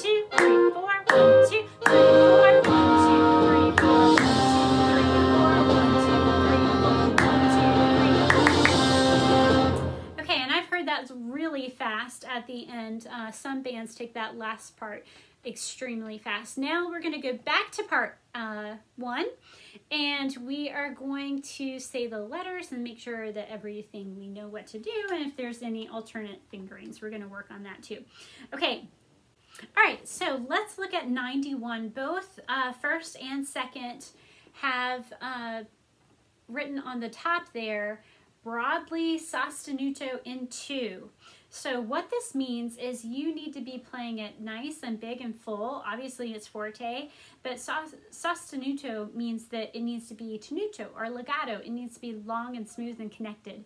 Two, three, four. at the end. Some bands take that last part extremely fast. Now we're going to go back to part 1, and we are going to say the letters and make sure that everything we know what to do, and if there's any alternate fingerings, we're going to work on that too. Okay. All right, so let's look at 91. Both first and second have written on the top there, broadly sostenuto in 2. So what this means is you need to be playing it nice and big and full. Obviously it's forte, but sostenuto means that it needs to be tenuto or legato. It needs to be long and smooth and connected.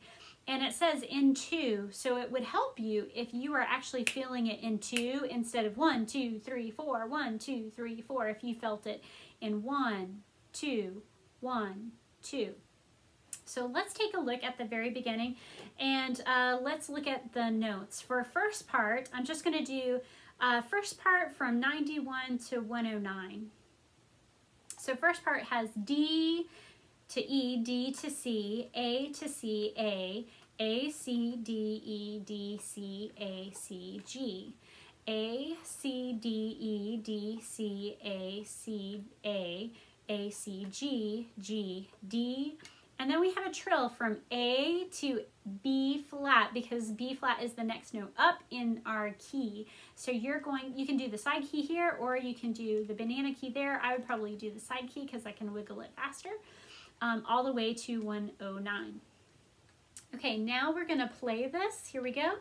And it says in 2, so it would help you if you are actually feeling it in 2 instead of 1, 2, 3, 4, 1, 2, 3, 4. If you felt it in 1, 2, 1, 2. So let's take a look at the very beginning, and let's look at the notes. For first part, I'm just going to do first part from 91 to 109. So first part has D to E, D to C, A to C, A, C, D, E, D, C, A, C, G, A, C, D, E, D, C, A, C, A, C, G, G, D, and then we have a trill from A to B flat, because B flat is the next note up in our key. So you can do the side key here, or you can do the banana key there. I would probably do the side key because I can wiggle it faster, all the way to 109. Okay, now we're gonna play this. Here we go.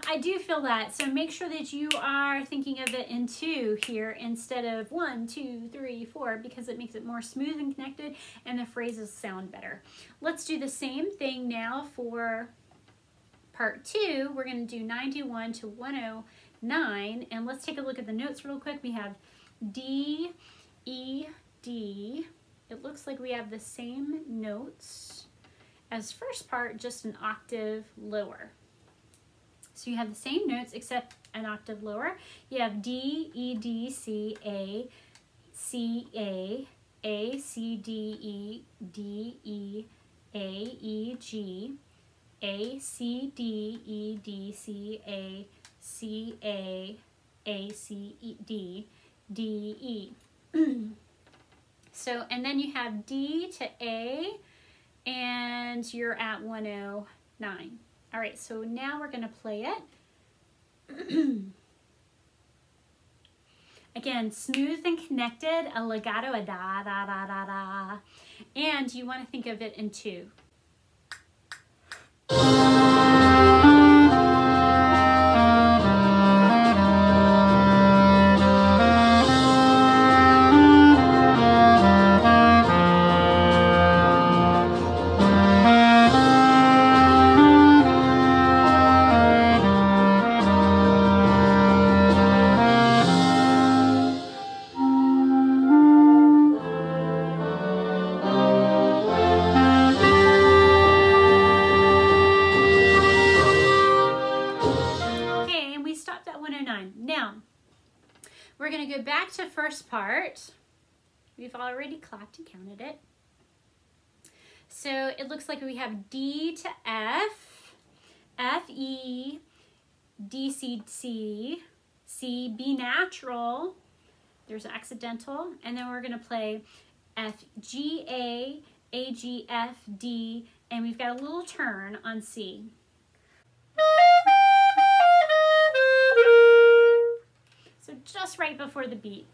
I do feel that, so make sure that you are thinking of it in 2 here instead of 1, 2, 3, 4, because it makes it more smooth and connected and the phrases sound better. Let's do the same thing now for part 2. We're going to do 91 to 109, and let's take a look at the notes real quick. We have D, E, D. It looks like we have the same notes as first part, just an octave lower. So you have the same notes except an octave lower. You have D, E, D, C, A, C, A, C, D, E, D, E, A, E, G, A, C, D, E, D, C, A, C, A, C, E, D, D, E. So, and then you have D to A, and you're at 109. All right, so now we're going to play it. Again, smooth and connected, a legato, a da, da, da, da, da. And you want to think of it in 2. We're going to go back to first part. We've already clapped and counted it. So it looks like we have D to F, F, E, D, C, C, C, B natural. There's an accidental. And then we're going to play F, G, A, G, F, D, and we've got a little turn on C. So just right before the beat.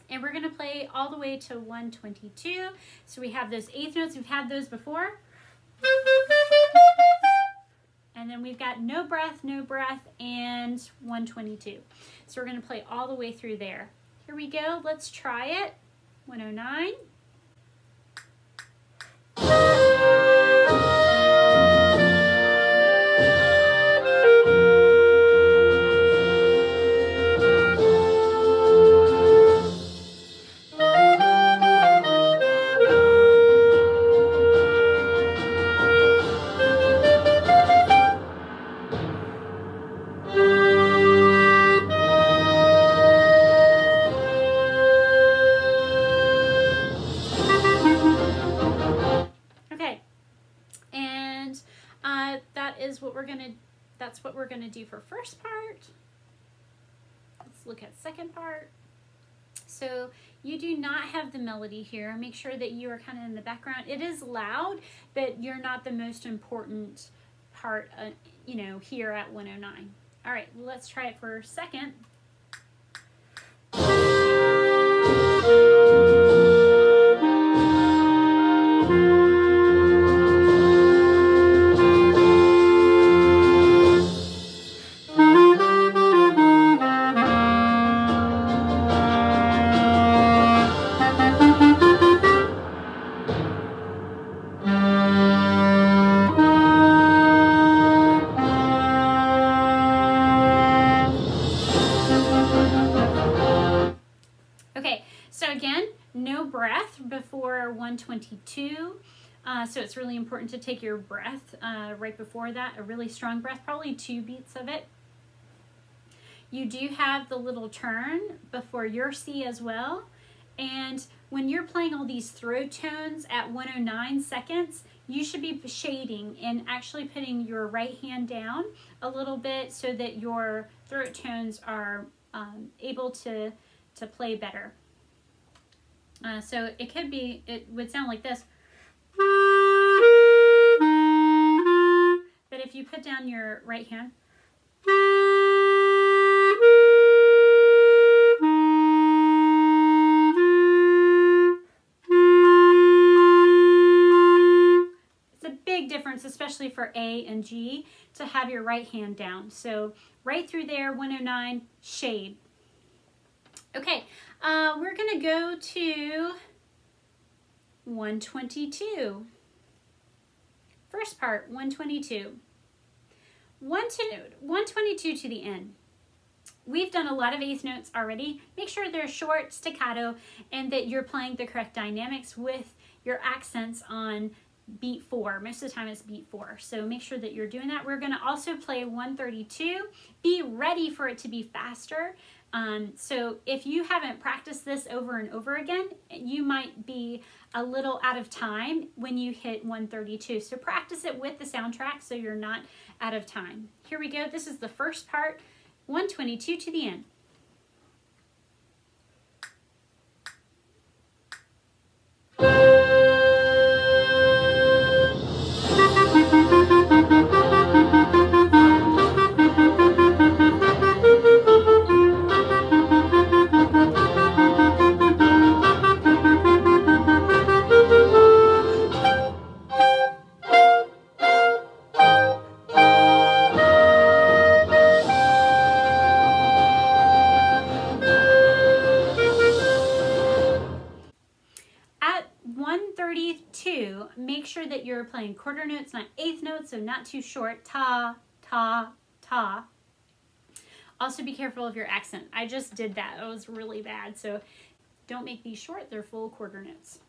And we're going to play all the way to 122. So we have those eighth notes. We've had those before. And then we've got no breath, and 122. So we're going to play all the way through there. Here we go. Let's try it. 109. that's what we're going to do for first part. Let's look at second part. So you do not have the melody here. Make sure that you are kind of in the background. It is loud, but you're not the most important part, you know, here at 109. All right, let's try it for second. Before 122, so it's really important to take your breath right before that, a really strong breath, probably 2 beats of it. You do have the little turn before your C as well, and when you're playing all these throat tones at 109 seconds, you should be shading and actually putting your right hand down a little bit so that your throat tones are able to play better. So it would sound like this. But if you put down your right hand, it's a big difference, especially for A and G, to have your right hand down. So right through there, 109, shade. Okay, we're going to go to 122. First part, 122. 122 to the end. We've done a lot of eighth notes already. Make sure they're short, staccato, and that you're playing the correct dynamics with your accents on beat 4. Most of the time it's beat 4. So make sure that you're doing that. We're going to also play 132. Be ready for it to be faster. So if you haven't practiced this over and over again, you might be a little out of time when you hit 132. So practice it with the soundtrack so you're not out of time. Here we go. This is the first part, 122 to the end. Make sure that you're playing quarter notes, not eighth notes, so not too short. Ta, ta, ta. Also be careful of your accent. I just did that. It was really bad. So don't make these short. They're full quarter notes.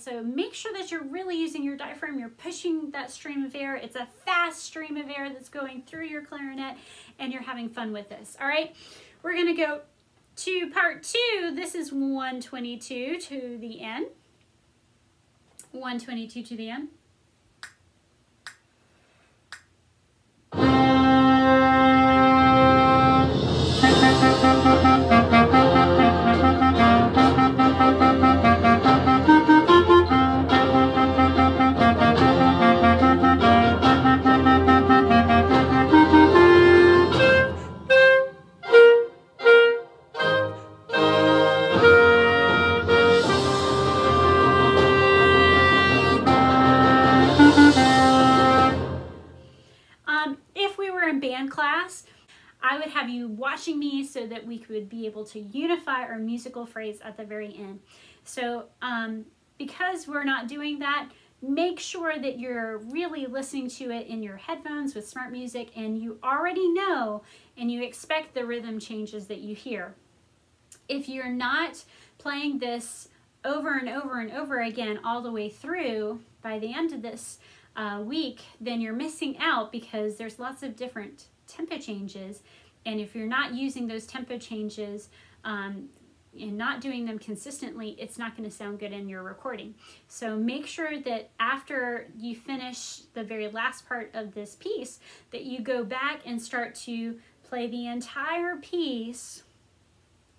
So make sure that you're really using your diaphragm. You're pushing that stream of air. It's a fast stream of air that's going through your clarinet, and you're having fun with this. All right, we're going to go to part 2. This is 122 to the end. 122 to the end. I would have you watching me so that we could be able to unify our musical phrase at the very end. So because we're not doing that, make sure that you're really listening to it in your headphones with smart music, and you already know and you expect the rhythm changes that you hear. If you're not playing this over and over and over again all the way through by the end of this week, then you're missing out because there's lots of different tempo changes. And if you're not using those tempo changes and not doing them consistently, it's not going to sound good in your recording. So make sure that after you finish the very last part of this piece, that you go back and start to play the entire piece,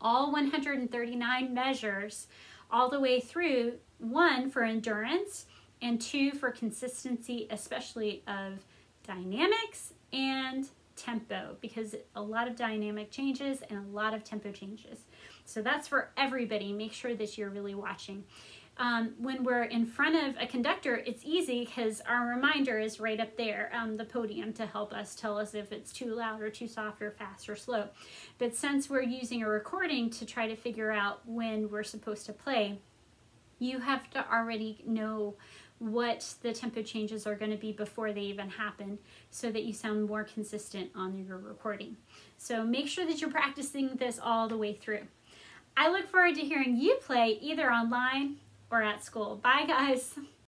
all 139 measures, all the way through, 1 for endurance and 2 for consistency, especially of dynamics and tempo, because a lot of dynamic changes and a lot of tempo changes. So that's for everybody. Make sure that you're really watching. When we're in front of a conductor, it's easy because our reminder is right up there on the podium to help us tell us if it's too loud or too soft or fast or slow. But since we're using a recording to try to figure out when we're supposed to play, you have to already know what the tempo changes are going to be before they even happen, so that you sound more consistent on your recording. So make sure that you're practicing this all the way through. I look forward to hearing you play either online or at school. Bye, guys.